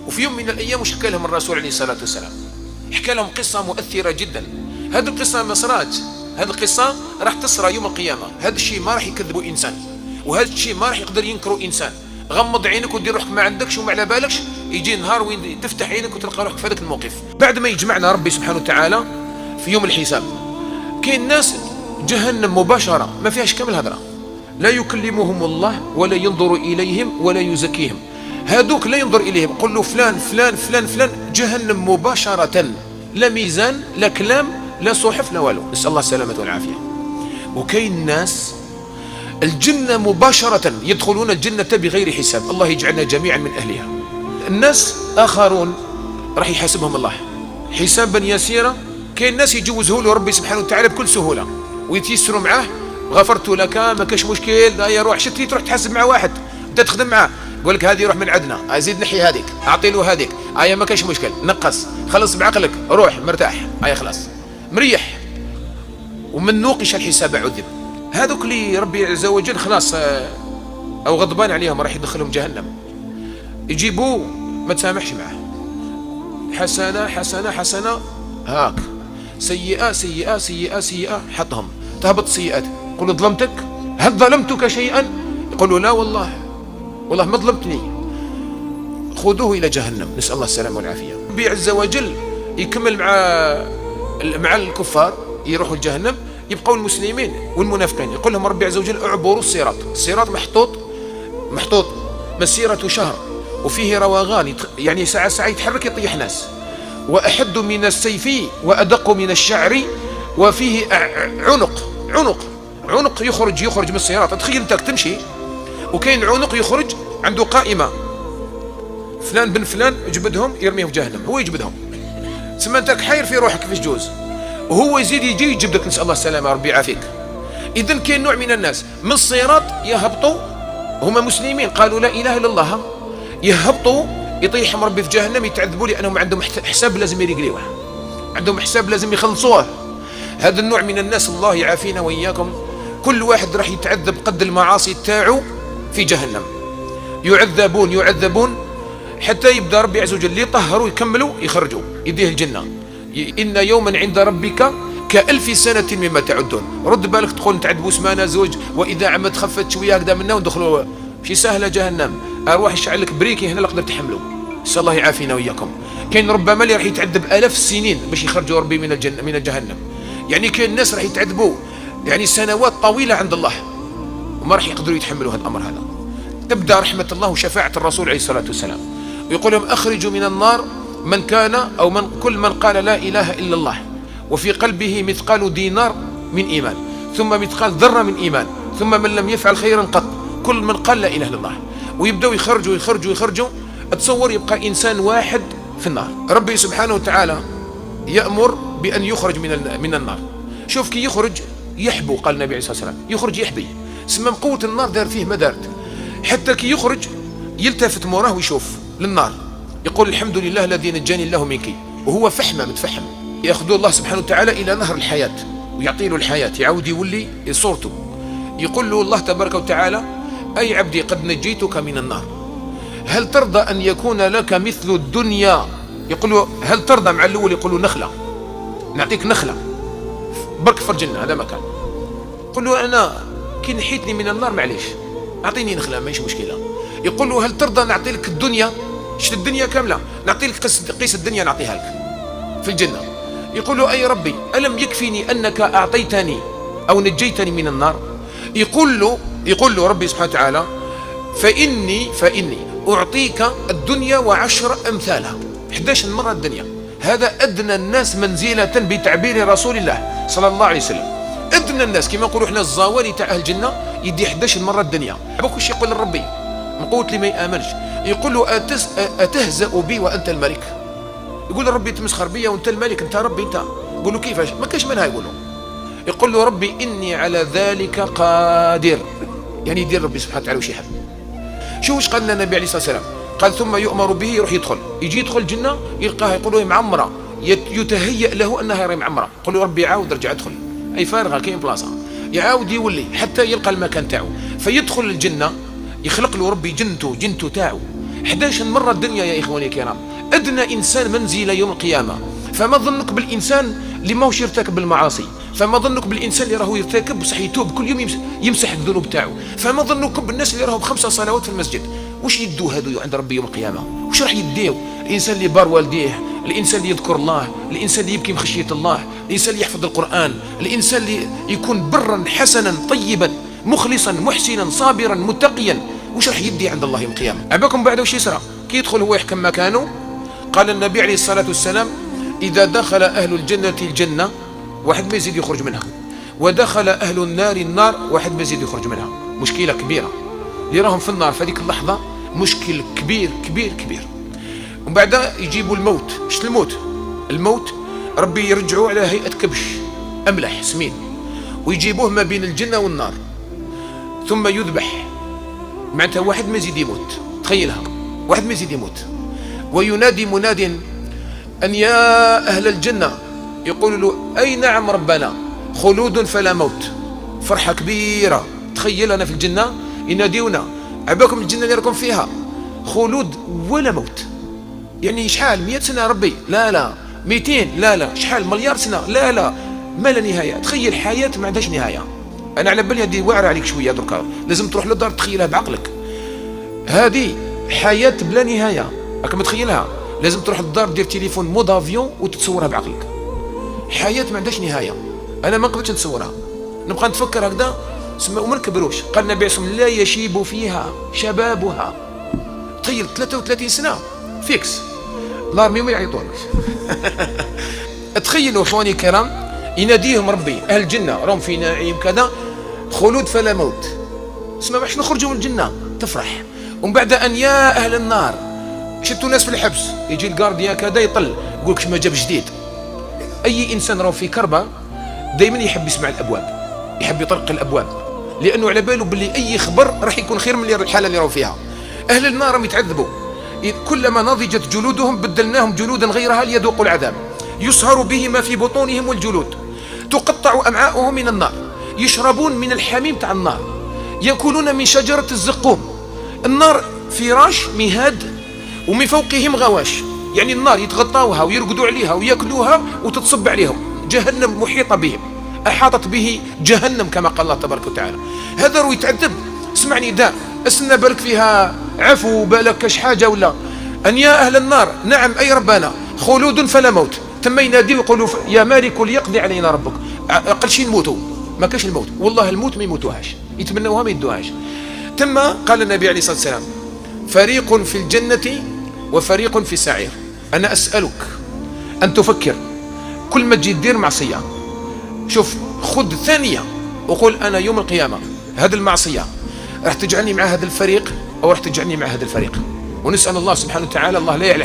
وفي يوم من الأيام وش حكى لهم الرسول عليه الصلاة والسلام؟ حكى لهم قصة مؤثرة جدا. هذه القصة ما صرات، هذه القصة راح تصرى يوم القيامة. هذا الشيء ما راح يكذبوا إنسان، وهذا الشيء ما راح يقدر ينكروا إنسان. غمض عينك ودير روحك ما عندكش وما على بالكش، يجي نهار وين تفتح عينك وتلقى روحك في هذاك الموقف. بعد ما يجمعنا ربي سبحانه وتعالى في يوم الحساب، كاين ناس جهنم مباشرة ما فيهاش كامل هضرة، لا يكلمهم الله ولا ينظر إليهم ولا يزكيهم. هذوك لا ينظر إليهم، قل له فلان فلان فلان فلان، جهنم مباشرة، لا ميزان لا كلام لا صحف لا والو، نسأل الله السلامة والعافية. وكاين ناس الجنة مباشرة، يدخلون الجنة بغير حساب، الله يجعلنا جميعا من أهلها. الناس آخرون راح يحاسبهم الله حسابا يسيرا. كاين ناس يجوزه له ربي سبحانه وتعالى بكل سهولة ويتيسروا معاه، غفرت لك ما كاش مشكل، يا روح شتي تروح تحاسب مع واحد انت تخدم معاه، يقول لك هذه روح من عندنا، زيد نحي هذيك، اعطي له هذيك، ما كاش مشكل، نقص، خلص بعقلك، روح مرتاح، خلاص مريح. ومن نوقش الحساب عذب. هذوك اللي ربي عز وجل خلاص او غضبان عليهم راح يدخلهم جهنم، يجيبوه ما تسامحش معه، حسنة حسنة حسنة هاك، سيئة سيئة سيئة سيئة، حطهم، تهبط سيئات، يقولوا ظلمتك؟ هل ظلمتك شيئا؟ يقولوا لا والله ما ظلمتني، خذوه إلى جهنم، نسأل الله السلامة والعافية. ربي عز وجل يكمل مع الكفار يروحوا الجهنم، يبقوا المسلمين والمنافقين. يقول لهم ربي عز وجل اعبروا الصراط، الصراط محطوط مسيرة شهر، وفيه روغان، يعني ساعة يتحرك يطيح ناس، وأحد من السيف وأدق من الشعر، وفيه عنق يخرج من الصراط. تخيل انت تمشي وكاين عنق يخرج عنده قائمة، فلان بن فلان يجبدهم يرميهم في جهنم، هو يجبدهم، ثم انت حاير في روحك كيفاش جوز، وهو يزيد يجي يجبدك، نسأل الله السلامة ربي يعافيك. إذن كاين نوع من الناس من الصراط يهبطوا، هما مسلمين قالوا لا إله إلا الله، يهبطوا يطيحهم ربي في جهنم، يتعذبوا لأنهم عندهم حساب لازم يريقليوه، عندهم حساب لازم يخلصوه. هذا النوع من الناس الله يعافينا وإياكم. كل واحد راح يتعذب قد المعاصي تاعو في جهنم، يعذبون حتى يبدأ ربي عز وجل يطهروا يكملوا يخرجوا يديه الجنة. إن يوما عند ربك كألف سنة مما تعدون. رد بالك تقول نتعذبوا سمانة زوج، وإذا عمد خفت شوية هكذا منا وندخلوا شي سهلة جهنم، أرواح يشعل لك بريكي هنا لا قدر تحملوا، نسأل الله يعافينا وإياكم. كاين ربما اللي راح يتعذب آلاف السنين باش يخرجوا ربي من الجهنم. يعني كاين الناس راح يتعذبوا يعني سنوات طويلة عند الله وما راح يقدروا يتحملوا هذا الأمر. هذا تبدأ رحمة الله وشفاعة الرسول عليه الصلاة والسلام، ويقول لهم أخرجوا من النار من كان أو كل من قال لا إله إلا الله وفي قلبه مثقال دينار من إيمان، ثم مثقال ذرة من إيمان، ثم من لم يفعل خيرا قط، كل من قال لا إله إلا الله. ويبدأوا يخرجوا. أتصور يبقى إنسان واحد في النار، ربي سبحانه وتعالى يأمر بأن يخرج من النار. شوف كي يخرج يحبو، قال النبي عليه الصلاة والسلام يخرج يحبي، سمم قوة النار دار فيه ما دارت، حتى كي يخرج يلتفت موراه ويشوف للنار، يقول الحمد لله الذي نجاني الله منك، وهو فحمة متفحم. يأخذ الله سبحانه وتعالى إلى نهر الحياة ويعطي له الحياة، يعود يولي صورته، يقول له الله تبارك وتعالى أي عبدي قد نجيتك من النار، هل ترضى أن يكون لك مثل الدنيا؟ يقول له هل ترضى؟ مع الأول يقول له نخلة، نعطيك نخلة برك في الجنة، هذا مكان. يقول له أنا كي نحيتني من النار معليش أعطيني نخلة ماهيش مشكلة. يقول له هل ترضى نعطي لك الدنيا، شت الدنيا كاملة، نعطي لك قيس الدنيا نعطيها لك في الجنة. يقول له أي ربي ألم يكفيني أنك أعطيتني أو نجيتني من النار؟ يقول له ربي سبحانه وتعالى فإني أعطيك الدنيا وعشر أمثالها، 11 مرة الدنيا. هذا أدنى الناس منزلة بتعبير رسول الله صلى الله عليه وسلم. أدنى الناس كما نقولوا احنا الزواري تاع أهل الجنة يدي 11 مرة الدنيا. بوكش يقول للربي من قوة اللي ما يآمنش، يقول له أتهزأ بي وأنت الملك؟ يقول له ربي تمسخر بي وأنت الملك، أنت ربي أنت. يقول له كيفاش؟ ما كاش منها. يقول له ربي إني على ذلك قادر، يعني يدير ربي سبحانه وتعالى وش يحب. شو وش قال لنا النبي عليه الصلاة والسلام؟ قال ثم يؤمر به يروح يدخل الجنة يلقاها يقول له معمرة، يتهيأ له أنها راهي معمرة، يقول له ربي عاود رجع ادخل، أي فارغة كاين بلاصة، يعاود يولي حتى يلقى المكان تاعو، فيدخل الجنة يخلق له ربي جنته تاعو، 11 مرة الدنيا يا إخواني الكرام، أدنى إنسان منزلة يوم القيامة. فما ظنك بالإنسان اللي ماهوش يرتكب بالمعاصي؟ فما ظنك بالإنسان اللي راهو يرتكب بصح يتوب كل يوم يمسح الذنوب تاعو؟ فما ظنكم بالناس اللي راهو ب5 صلوات في المسجد؟ وش يدو هذو عند ربي يوم القيامة؟ وش راح يديو؟ الإنسان اللي بار والديه، الإنسان اللي يذكر الله، الإنسان اللي يبكي من خشية الله، الإنسان اللي يحفظ القرآن، الإنسان اللي يكون برا حسنا طيبا مخلصا محسنا صابرا متقيا. وش راح يدي عند الله يوم القيامة؟ عباكم بعد وش يسرى؟ كي يدخل هو يحكم مكانه، قال النبي عليه الصلاة والسلام: إذا دخل أهل الجنة الجنة واحد ما يزيد يخرج منها، ودخل أهل النار النار واحد ما يزيد يخرج منها. مشكلة كبيرة اللي راهم في النار في هذيك اللحظة، مشكل كبير كبير كبير. ومن بعد يجيبوا الموت. ايش الموت؟ الموت ربي يرجعوه على هيئة كبش أملح سمين، ويجيبوه ما بين الجنة والنار، ثم يذبح. معناتها واحد ما يزيد يموت، تخيلها، واحد ما يزيد يموت. وينادي مناد أن يا أهل الجنة، يقول له: أي نعم ربنا، خلود فلا موت. فرحة كبيرة. تخيل أنا في الجنة يناديونا: عباكم الجنة اللي راكم فيها خلود ولا موت. يعني شحال 100 سنة ربي؟ لا لا. 200؟ لا لا. شحال مليار سنة؟ لا لا. ما لا نهاية. تخيل حياة ما عندهاش نهاية. أنا على بالي هذه واعرة عليك شوية دركا، لازم تروح للدار تخيلها بعقلك. هذه حياة بلا نهاية، راك متخيلها؟ لازم تروح للدار دير تليفون مود افيون وتتصورها بعقلك. حياة ما عندهاش نهاية. أنا ما نقدرش نتصورها، نبقى نتفكر هكذا وما نكبروش. قال النبي عليه الصلاة والسلام: لا يشيب فيها شبابها. تخيل 33 سنة فيكس، لارمي ما يعيطون. تخيلوا اخواني الكرام، يناديهم ربي اهل الجنه راهم في نعيم كذا، خلود فلا موت. اسمع باش نخرجوا من الجنه تفرح. ومن بعد ان يا اهل النار، شفتوا ناس في الحبس، يجي الجارديان كذا يطل يقول لك ما جاب جديد. اي انسان راهو في كربه دائما يحب يسمع الابواب، يحب يطرق الابواب، لانه على باله باللي اي خبر راح يكون خير من الحاله اللي راهو فيها. اهل النار راهم يتعذبوا، كلما نضجت جلودهم بدلناهم جلودا غيرها ليذوقوا العذاب، يصهر به ما في بطونهم والجلود، تقطع أمعاؤهم من النار، يشربون من الحميم تاع النار، يأكلون من شجرة الزقوم. النار فراش مهاد ومن فوقهم غواش، يعني النار يتغطاوها ويرقدوا عليها ويأكلوها وتتصب عليهم. جهنم محيطة بهم، أحاطت به جهنم كما قال الله تبارك وتعالى. هذا رو يتعذب. اسمعني دا استنى بالك فيها عفو، بالك كاش حاجة ولا. أن يا أهل النار، نعم أي ربنا، خلود فلا موت. ثم ينادي ويقولوا: يا مالك ليقضي علينا ربك. أقل شيء نموتوا، ما كاش الموت، والله الموت ما يموتوهاش، يتمنوها ما يدوهاش. ثم قال النبي عليه الصلاة والسلام: فريق في الجنة وفريق في السعير. أنا أسألك أن تفكر كل ما تجي تدير معصية، شوف خذ ثانية وقول: أنا يوم القيامة هذه المعصية راح تجعلني مع هذا الفريق أو راح تجعلني مع هذا الفريق. ونسأل الله سبحانه وتعالى، الله لا يعلم